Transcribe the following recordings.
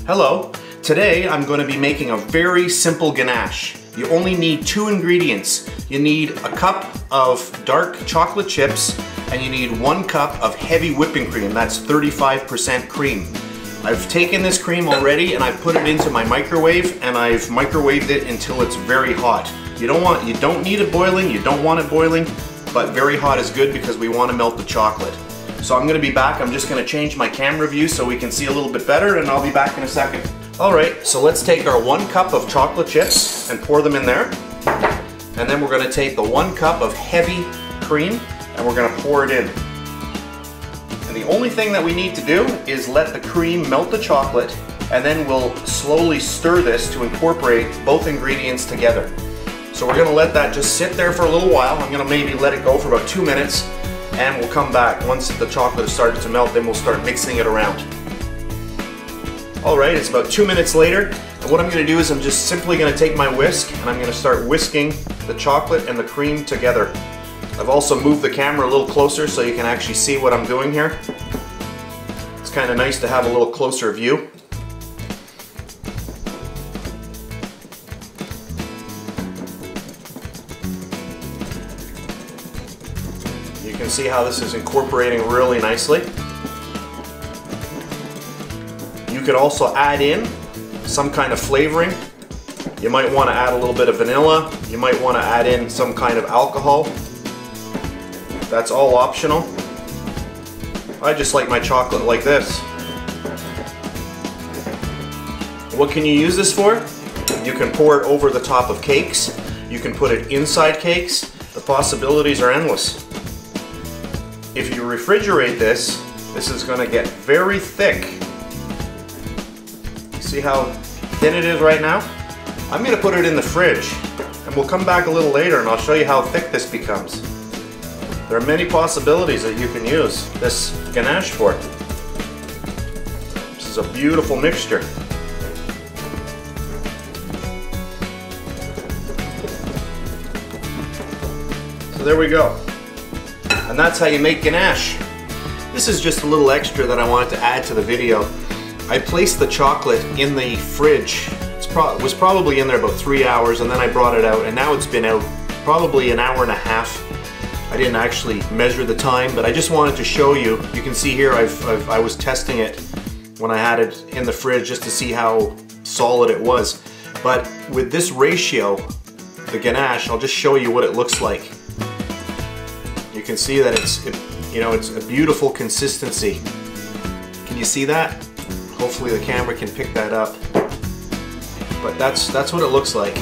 Hello, today I'm going to be making a very simple ganache. You only need 2 ingredients. You need a cup of dark chocolate chips and you need 1 cup of heavy whipping cream. That's 35% cream. I've taken this cream already and I've put it into my microwave and I've microwaved it until it's very hot. You don't need it boiling, you don't want it boiling, but very hot is good because we want to melt the chocolate. So I'm going to be back. I'm just going to change my camera view so we can see a little bit better, and I'll be back in a second. Alright, so let's take our 1 cup of chocolate chips and pour them in there. And then we're going to take the 1 cup of heavy cream and we're going to pour it in. And the only thing that we need to do is let the cream melt the chocolate, and then we'll slowly stir this to incorporate both ingredients together. So we're going to let that just sit there for a little while. I'm going to maybe let it go for about 2 minutes. And we'll come back. Once the chocolate has started to melt, then we'll start mixing it around. Alright, it's about 2 minutes later, and what I'm going to do is I'm just simply going to take my whisk and I'm going to start whisking the chocolate and the cream together. I've also moved the camera a little closer so you can actually see what I'm doing here. It's kind of nice to have a little closer view. You can see how this is incorporating really nicely. You could also add in some kind of flavoring. You might want to add a little bit of vanilla. You might want to add in some kind of alcohol. That's all optional. I just like my chocolate like this. What can you use this for? You can pour it over the top of cakes. You can put it inside cakes. The possibilities are endless. If you refrigerate this, this is going to get very thick. See how thin it is right now? I'm going to put it in the fridge and we'll come back a little later and I'll show you how thick this becomes. There are many possibilities that you can use this ganache for. This is a beautiful mixture. So there we go. And that's how you make ganache. This is just a little extra that I wanted to add to the video. I placed the chocolate in the fridge. It was probably in there about 3 hours, and then I brought it out, and now it's been out probably an hour and a half. I didn't actually measure the time, but I just wanted to show you. You can see here I was testing it when I had it in the fridge just to see how solid it was. But with this ratio, the ganache, I'll just show you what it looks like. You can see that it's a beautiful consistency. Can you see that? Hopefully the camera can pick that up. But that's what it looks like.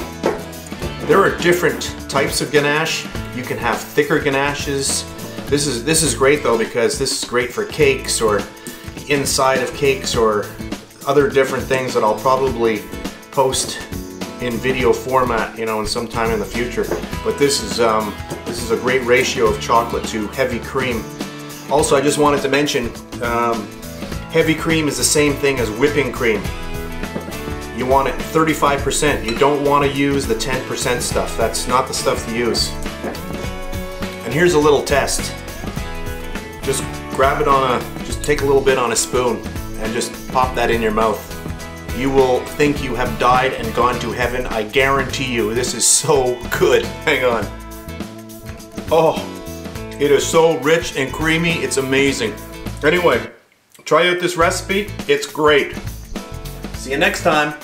There are different types of ganache. You can have thicker ganaches. This is great though, because this is great for cakes or the inside of cakes or other different things that I'll probably post in video format, in some time in the future. But this is a great ratio of chocolate to heavy cream. Also, I just wanted to mention, heavy cream is the same thing as whipping cream. You want it 35%. You don't want to use the 10% stuff. That's not the stuff to use. And here's a little test. Just grab it just take a little bit on a spoon and just pop that in your mouth. You will think you have died and gone to heaven. I guarantee you, this is so good. Hang on. Oh, it is so rich and creamy, it's amazing. Anyway, try out this recipe, it's great. See you next time.